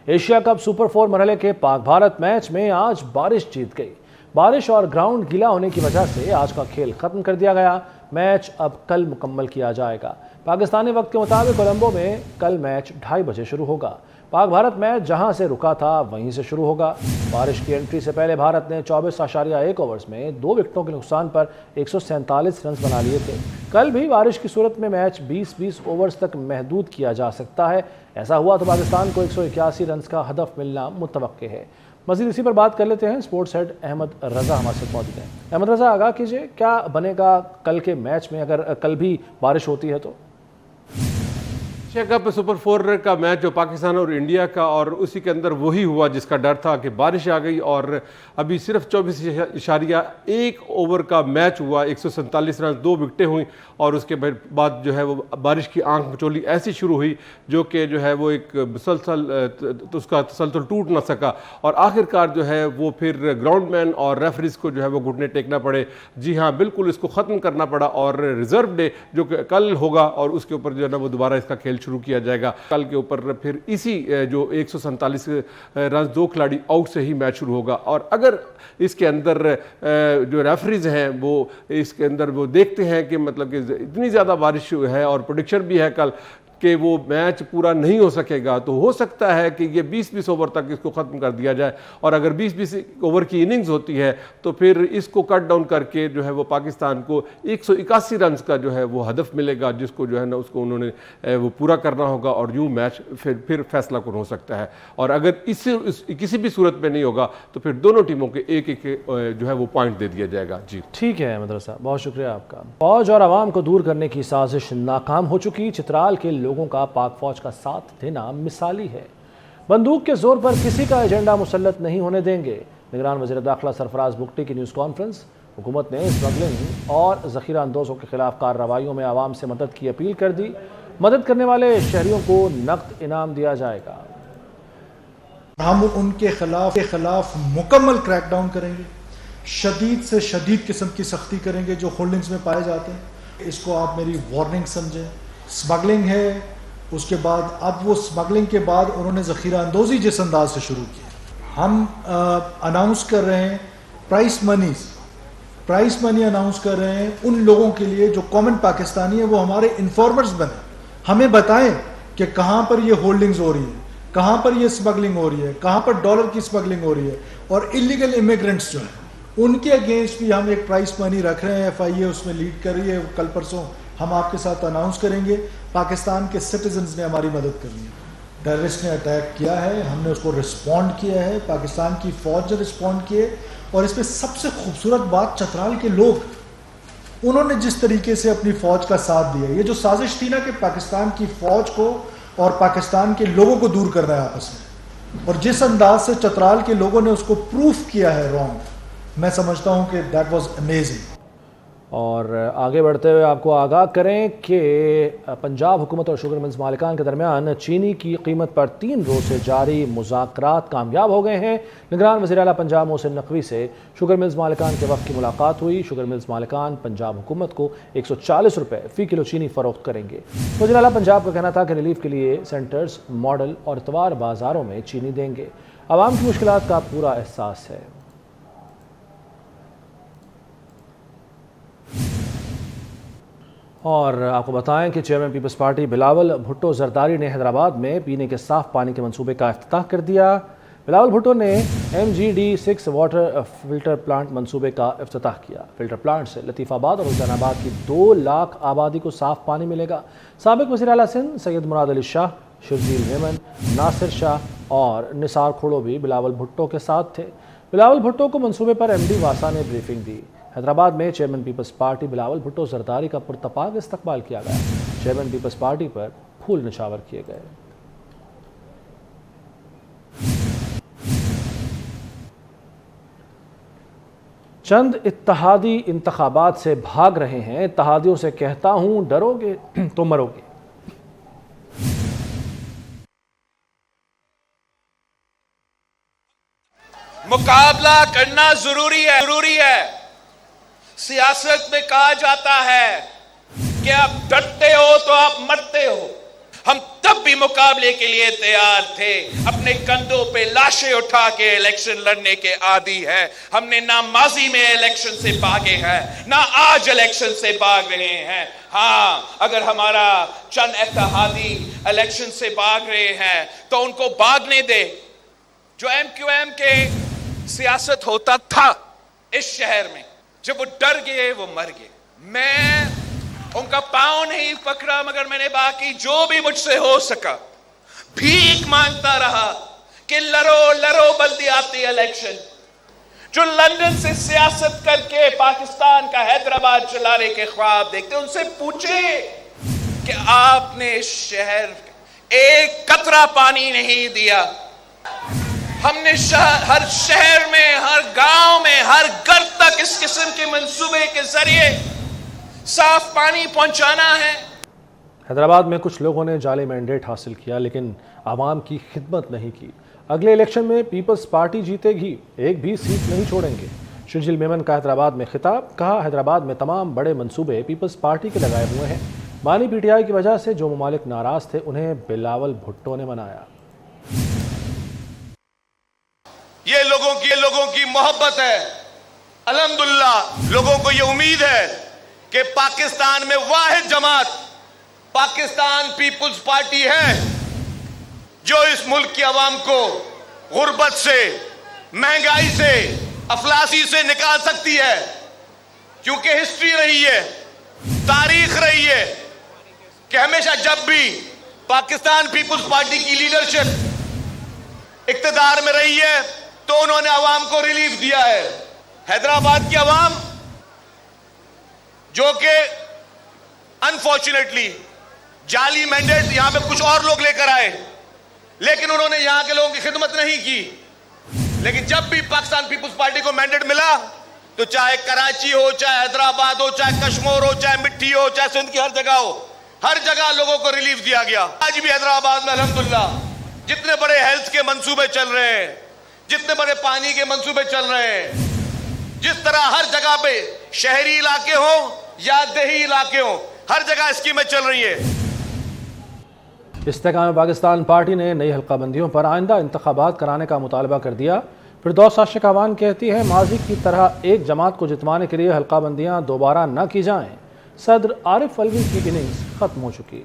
Asia cup super 4 मरहले के Pak Bharat match में आज बारिश जीत गई। बारिश और ग्राउंड गीला होने की वजह से आज का खेल खत्म कर दिया गया। मैच अब कल मुकम्मल किया जाएगा। पाकिस्तानी वक्त के मुताबिक कोलंबो में कल मैच 2:30 बजे शुरू होगा। पाक भारत मैच जहां से रुका था वहीं से शुरू होगा। बारिश की एंट्री से पहले भारत ने 24.1 ओवर्स में 2 विकेटों के नुकसान पर 147 रन बना लिए थे। कल भी बारिश की सूरत में मैच 20-20 ओवर्स तक महदूद किया जा सकता है। ऐसा हुआ तो पाकिस्तान को 181 रन का हदफ मिलना मुतवक्के है। मज़ीद इसी पर बात कर लेते हैं। स्पोर्ट्स हेड अहमद रज़ा हमारे साथ मौजूद हैं। अहमद रज़ा, आगाह कीजिए, क्या बनेगा कल के मैच में अगर कल भी बारिश होती है तो? एशिया कप सुपर 4 का मैच जो पाकिस्तान और इंडिया का, और उसी के अंदर वही हुआ जिसका डर था कि बारिश आ गई और अभी सिर्फ 24.1 ओवर का मैच हुआ। 147 रन, 2 विकेटें हुई और उसके बाद जो है वो बारिश की आंख मचोली ऐसी शुरू हुई जो कि जो है वो एक मुसलसल तो उसका तसलसल टूट ना सका और आखिरकार जो है वो फिर ग्राउंडमैन और रेफरीज को जो है वो घुटने टेकना पड़े। जी हाँ, बिल्कुल इसको ख़त्म करना पड़ा और रिजर्व डे जो कि कल होगा और उसके ऊपर जो है ना वो दोबारा इसका खेल शुरू किया जाएगा। कल के ऊपर फिर इसी जो 147 रन 2 खिलाड़ी आउट से ही मैच शुरू होगा। और अगर इसके अंदर जो रेफरीज हैं वो इसके अंदर वो देखते हैं कि मतलब कि इतनी ज़्यादा बारिश है और प्रेडिक्शन भी है कल कि वो मैच पूरा नहीं हो सकेगा, तो हो सकता है कि ये 20-20 ओवर तक इसको ख़त्म कर दिया जाए। और अगर 20-20 ओवर की इनिंग्स होती है तो फिर इसको कट डाउन करके जो है वो पाकिस्तान को 181 रन का जो है वो हदफ मिलेगा, जिसको जो है ना उसको उन्होंने वो पूरा करना होगा और यूँ मैच फिर फैसला कौन हो सकता है। और अगर किसी भी सूरत में नहीं होगा तो फिर दोनों टीमों के एक जो है वो पॉइंट दे दिया जाएगा। जी ठीक है मदरसा, बहुत शुक्रिया आपका। फौज और आवाम को दूर करने की साजिश नाकाम हो चुकी। चित्राल के लोगों का पाक फौज का साथ देना मिसाली है। बंदूक के जोर पर किसी का एजेंडा मुसल्लत नहीं होने देंगे। निगरान वज़ीर दाखिला सरफराज बुगटी की न्यूज़ कॉन्फ्रेंस। हुकूमत ने स्मगलिंग और ज़ख़ीरा अंदोज़ों के खिलाफ कार्रवाइयों में आवाम से मदद की अपील कर दी। मदद करने वाले शहरियों को नकद इनाम दिया जाएगा। हम उनके खिलाफ मुकम्मल क्रैकडाउन करेंगे, शदीद से शदीद किस्म की सख्ती करेंगे जो होल्डिंग्स में पाए जाते हैं। इसको आप मेरी वार्निंग समझें। स्मगलिंग है, उसके बाद अब वो स्मगलिंग के बाद उन्होंने ज़ख़ीरा अंदोज़ी जिस अंदाज से शुरू की, हम अनाउंस कर रहे हैं प्राइस मनी अनाउंस कर रहे हैं उन लोगों के लिए जो कॉमन पाकिस्तानी है, वो हमारे इन्फॉर्मर्स बने, हमें बताएं कि कहाँ पर ये होल्डिंग्स हो रही है, कहाँ पर ये स्मगलिंग हो रही है, कहाँ पर डॉलर की स्मगलिंग हो रही है। और इलीगल इमिग्रेंट्स जो हैं उनके अगेंस्ट भी हम एक प्राइस मनी रख रहे हैं। FIA उसमें लीड कर रही है। कल परसों हम आपके साथ अनाउंस करेंगे। पाकिस्तान के सिटीजन्स ने हमारी मदद करनी है। टेररिस्ट ने अटैक किया है, हमने उसको रिस्पॉन्ड किया है, पाकिस्तान की फ़ौज ने रिस्पॉन्ड किए। और इस पर सबसे खूबसूरत बात, चतराल के लोग, उन्होंने जिस तरीके से अपनी फ़ौज का साथ दिया। ये जो साजिश थी ना कि पाकिस्तान की फ़ौज को और पाकिस्तान के लोगों को दूर करना है आपस में, और जिस अंदाज से चतराल के लोगों ने उसको प्रूफ किया है रॉन्ग, मैं समझता हूँ कि दैट वाज अमेजिंग। और आगे बढ़ते हुए आपको आगाह करें कि पंजाब हुकूमत और शुगर मिल्स मालिकान के दरमियान चीनी की कीमत पर 3 रोज़ से जारी मुज़ाकरात कामयाब हो गए हैं। निगरान वज़ीर आला पंजाब मोहसिन नकवी से शुगर मिल्स मालिकान के वक्त की मुलाकात हुई। शुगर मिल्स मालिकान पंजाब हुकूमत को 140 रुपये फ़ी किलो चीनी फ़रोख्त करेंगे। वज़ीर आला पंजाब का कहना था कि रिलीफ के लिए सेंटर्स, मॉडल और इतवार बाज़ारों में चीनी देंगे। आवाम की मुश्किलात का पूरा एहसास है। और आपको बताएं कि chairman Peoples Party Bilawal Bhutto Zardari ने हैदराबाद में पीने के साफ पानी के मंसूबे का इफ्तिताह कर दिया। बिलावल भुट्टो ने MGD6 वाटर फिल्टर प्लांट मंसूबे का इफ्तिताह किया। फिल्टर प्लांट से लतीफ़ाबाद और हुसैनाबाद की 2 लाख आबादी को साफ पानी मिलेगा। साबिक वज़ीर आला सिंध सैयद मुराद अली शाह, शर्जील मेमन, नासिर शाह और निसार खोड़ो भी बिलावल भुट्टो के साथ थे। बिलावल भुट्टो को मंसूबे पर MD वासा ने ब्रीफिंग दी। हैदराबाद में chairman Peoples Party Bilawal Bhutto Zardari का पुरतपाक इस्तकबाल किया गया। चेयरमैन पीपल्स पार्टी पर फूल निछावर किए गए। चंद इत्तेहादी इंतखाबात से भाग रहे हैं। इत्तेहादियों से कहता हूं, डरोगे तो मरोगे। मुकाबला करना जरूरी है। सियासत में कहा जाता है कि आप डरते हो तो आप मरते हो। हम तब भी मुकाबले के लिए तैयार थे। अपने कंधों पे लाशें उठा के इलेक्शन लड़ने के आदी है। हमने ना माजी में इलेक्शन से भागे हैं, ना आज इलेक्शन से भाग रहे हैं। हाँ, अगर हमारा चंद इत्तेहादी इलेक्शन से भाग रहे हैं तो उनको भागने दे। जो MQM के सियासत होता था इस शहर में, जब वो डर गए वो मर गए। मैं उनका पांव नहीं पकड़ा, मगर मैंने बाकी जो भी मुझसे हो सका भीख मांगता रहा कि लड़ो लड़ो बल्दियाती इलेक्शन। जो लंदन से सियासत करके पाकिस्तान का हैदराबाद चलाने के ख्वाब देखते, उनसे पूछे कि आपने इस शहर एक कतरा पानी नहीं दिया। हमने हर शहर में, हर गांव में, हर घर तक इस किस्म के मंसूबे के जरिए साफ पानी पहुंचाना है। हैदराबाद में कुछ लोगों ने जाली मैंडेट हासिल किया लेकिन आवाम की खिदमत नहीं की। अगले इलेक्शन में पीपल्स पार्टी जीतेगी, एक भी सीट नहीं छोड़ेंगे। शुजिल मेमन का हैदराबाद में खिताब, कहा हैदराबाद में तमाम बड़े मंसूबे पीपल्स पार्टी के लगाए हुए हैं। बानी PTI की वजह से जो ममालिक नाराज थे उन्हें बिलावल भुट्टो ने मनाया। ये लोगों की मोहब्बत है। अल्हम्दुलिल्लाह लोगों को ये उम्मीद है कि पाकिस्तान में वाहिद जमात पाकिस्तान पीपुल्स पार्टी है जो इस मुल्क की आवाम को गुर्बत से, महंगाई से, अफलासी से निकाल सकती है। क्योंकि हिस्ट्री रही है, तारीख रही है कि हमेशा जब भी पाकिस्तान पीपुल्स पार्टी की लीडरशिप इक्तदार में रही है तो उन्होंने आवाम को रिलीफ दिया है। हैदराबाद की आवाम जो कि अनफॉर्चुनेटली जाली मैंडेट यहां पे कुछ और लोग लेकर आए, लेकिन उन्होंने यहां के लोगों की खिदमत नहीं की। लेकिन जब भी पाकिस्तान पीपुल्स पार्टी को मैंडेट मिला तो चाहे कराची हो, चाहे हैदराबाद हो, चाहे कश्मीर हो, चाहे मिट्टी हो, चाहे सिंध की हर जगह हो, हर जगह लोगों को रिलीफ दिया गया। आज भी हैदराबाद में अल्हम्दुलिल्लाह जितने बड़े हेल्थ के मंसूबे चल रहे हैं, जितने बड़े पानी के मंसूबे चल रहे हैं, जिस तरह हर जगह पे शहरी इलाके हो या देही इलाके हो, हर जगह स्कीमें चल रही है। इस्तेकाम पाकिस्तान पार्टी ने नई हल्काबंदियों पर आइंदा इंतखाबात कराने का मुतालबा कर दिया। फिरदौस आशिक अवान कहती है माजी की तरह एक जमात को जितवाने के लिए हल्काबंदियाँ दोबारा न की जाएं। सदर आरिफ अलवी की इनिंग्स खत्म हो चुकी।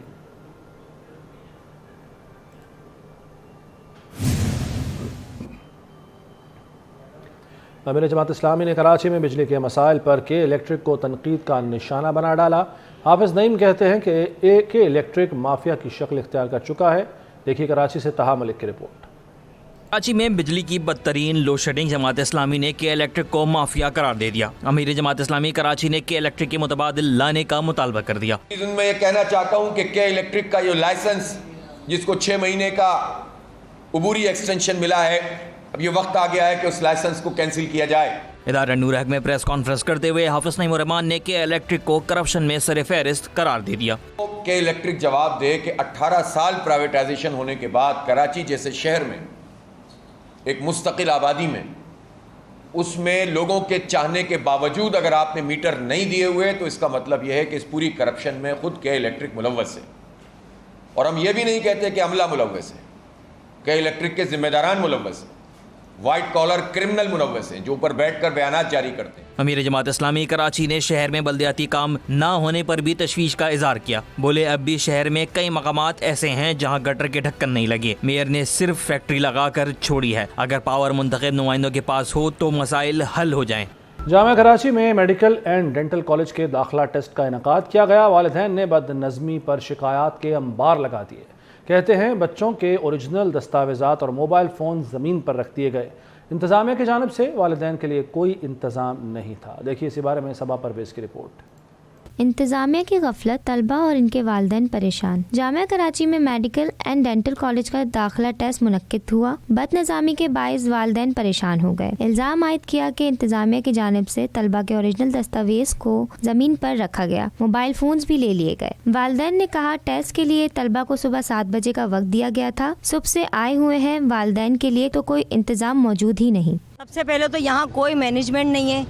अमीर जमात इस्लामी ने कराची में बिजली के मसाइल पर के इलेक्ट्रिक को तनकीद का निशाना बना डाला। हाफिज नईम कहते हैं कि के इलेक्ट्रिक माफिया की शक्ल इख्तियार कर चुका है। देखिए कराची से तहा मलिक की रिपोर्ट। कराची में बिजली की बदतरीन लोड शेडिंग जमात इस्लामी ने के इलेक्ट्रिक को माफिया करार दे दिया। अमीर जमात इस्लामी कराची ने के इलेक्ट्रिक के मुतबादिल लाने का मुतालबा कर दिया। मैं ये कहना चाहता हूँ कि के इलेक्ट्रिक का ये लाइसेंस जिसको 6 महीने का उबूरी एक्सटेंशन मिला है, अब ये वक्त आ गया है कि उस लाइसेंस को कैंसिल किया जाए। इदारा नूर हक में प्रेस कॉन्फ्रेंस करते हुए हाफिज नईम रहमान ने के इलेक्ट्रिक को करप्शन में सर फहरिस्त करार दे दिया। के इलेक्ट्रिक जवाब दे कि 18 साल प्राइवेटाइजेशन होने के बाद कराची जैसे शहर में, एक मुस्तकिल आबादी में, उसमें लोगों के चाहने के बावजूद अगर आपने मीटर नहीं दिए हुए तो इसका मतलब यह है कि इस पूरी करप्शन में खुद के इलेक्ट्रिक मुलव्वस है। और हम ये भी नहीं कहते कि अमला मुलव्वस है, के इलेक्ट्रिक के जिम्मेदारान मुलव्वस है, वाइट कॉलर क्रिमिनल मुलव्वस हैं जो ऊपर बैठकर बयानात जारी करते हैं। अमीर जमात इस्लामी कराची ने शहर में बल्दियाती काम ना होने पर भी तशवीश का इजहार किया। बोले अब भी शहर में कई मकामात ऐसे हैं जहां गटर के ढक्कन नहीं लगे। मेयर ने सिर्फ फैक्ट्री लगाकर छोड़ी है। अगर पावर मुंतखब नुमाइंदों के पास हो तो मसाइल हल हो जाएं। जामिया कराची में मेडिकल एंड डेंटल कॉलेज के दाखिला टेस्ट का इनेकाद किया गया। वालिदैन ने बदनज़मी पर शिकायत के अंबार लगा दिए। कहते हैं बच्चों के ओरिजिनल दस्तावेज़ात और मोबाइल फ़ोन ज़मीन पर रख दिए गए। इंतज़ामिया की जानिब से वालिदैन के लिए कोई इंतज़ाम नहीं था। देखिए इसी बारे में सबा परवेज़ की रिपोर्ट। इंतज़ामिया की गफलत, तलबा और इनके वालिदैन परेशान। जामिया कराची में मेडिकल एंड डेंटल कॉलेज का दाखिला टेस्ट मुनक्किद हुआ। बदनिज़ामी के बाइस वालिदैन परेशान हो गए। इल्ज़ाम आयद किया कि इंतज़ामिया की जानिब से तलबा के ओरिजिनल दस्तावेज को ज़मीन पर रखा गया, मोबाइल फ़ोन्स भी ले लिए गए। वालिदैन ने कहा टेस्ट के लिए तलबा को सुबह 7 बजे का वक्त दिया गया था। सुबह से आए हुए हैं, वालिदैन के लिए तो कोई इंतज़ाम मौजूद ही नहीं। सबसे पहले तो यहाँ कोई मैनेजमेंट नहीं है,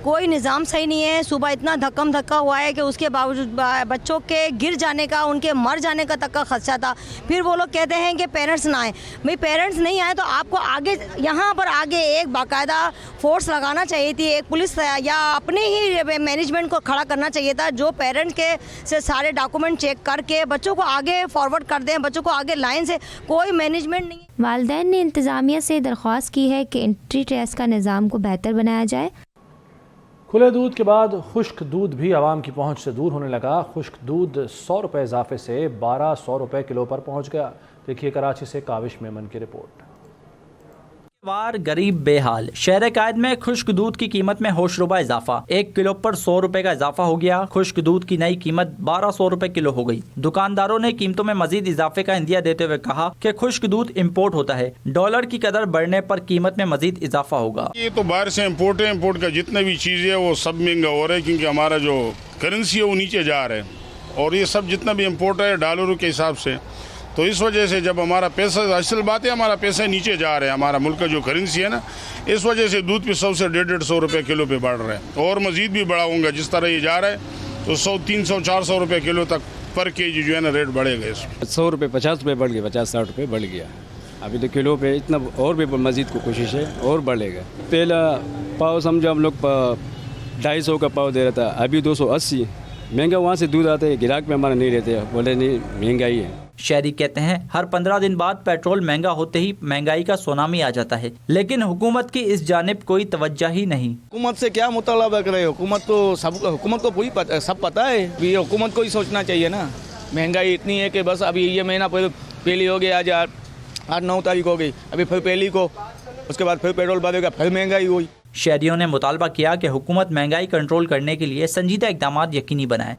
कोई निज़ाम सही नहीं है। सुबह इतना धक्कम धक्का हुआ है कि उसके बावजूद बच्चों के गिर जाने का, उनके मर जाने का तक का खदशा था। फिर वो लोग कहते हैं कि पेरेंट्स ना आए। भाई पेरेंट्स नहीं आए तो आपको आगे यहाँ पर आगे एक बाकायदा फोर्स लगाना चाहिए थी, एक पुलिस या अपने ही मैनेजमेंट को खड़ा करना चाहिए था, जो पेरेंट्स के से सारे डॉक्यूमेंट चेक करके बच्चों को आगे फॉरवर्ड कर दें, बच्चों को आगे लाइन से। कोई मैनेजमेंट नहीं है। वालिदैन ने इंतज़ामिया से दरख्वास्त की है कि एंट्री टेस्ट का निज़ाम को बेहतर बनाया जाए। खुले दूध के बाद खुश्क दूध भी आवाम की पहुंच से दूर होने लगा। खुश्क दूध 100 रुपये इजाफे से 1200 रुपये किलो पर पहुंच गया। देखिए कराची से काविश मेमन की रिपोर्ट। वार गरीब बेहाल। शहर कायद में खुश्क दूध की कीमत में होशरुबा इजाफा। 1 किलो पर 100 रुपए का इजाफा हो गया। खुश्क दूध की नई कीमत 1200 रुपए किलो हो गई। दुकानदारों ने कीमतों में मजीद इजाफे का इंदिया देते हुए कहा कि खुश्क दूध इम्पोर्ट होता है, डॉलर की कदर बढ़ने पर कीमत में मजीद इजाफा होगा। ये तो बाहर से इम्पोर्ट है, इम्पोर्ट का जितने भी चीज़ें है वो सब महंगा हो रहा है, क्योंकि हमारा जो करेंसी है वो नीचे जा रहा है और ये सब जितना भी इम्पोर्ट है डॉलरों के हिसाब से, तो इस वजह से जब हमारा पैसा, असल बात है हमारा पैसा नीचे जा रहा है, हमारा मुल्क का जो करेंसी है ना, इस वजह से दूध पे 100 से 150 रुपये किलो पे बढ़ रहा है और मज़ीद भी बढ़ाऊंगा। जिस तरह ये जा रहा है तो 100, 300, 400 रुपये किलो तक पर केजी जो है ना रेट बढ़ेगा। इसमें 100 रुपये 50 रुपये बढ़ गया, 50-60 रुपये बढ़ गया। अभी तो किलो पे इतना और भी मज़ीद को कोशिश है और बढ़ेगा। पहला पाव समझो हम लोग 250 का पाव दे रहा था, अभी 280। महंगा वहाँ से दूध आता है, ग्राहक में हमारा नहीं रहते, बोले नहीं महंगाई है। शहरी कहते हैं हर 15 दिन बाद पेट्रोल महंगा होते ही महंगाई का सुनामी आ जाता है, लेकिन हुकूमत की इस जानिब कोई तवज्जो ही नहीं। हुकूमत से क्या मुतालबा कर रहे हो? हुकूमत को पूरी सब पता है, हुकूमत को ही सोचना चाहिए ना। महंगाई इतनी है कि बस अभी ये महीना पहली हो गया, आज 9 तारीख हो गई, अभी फिर पहली को, उसके बाद फिर पेट्रोल बढ़ेगा, फिर महंगाई हुई। शहरियों ने मुतालबा किया कि हुकूमत महंगाई कंट्रोल करने के लिए संजीदा इक़दामात यकीनी बनाए।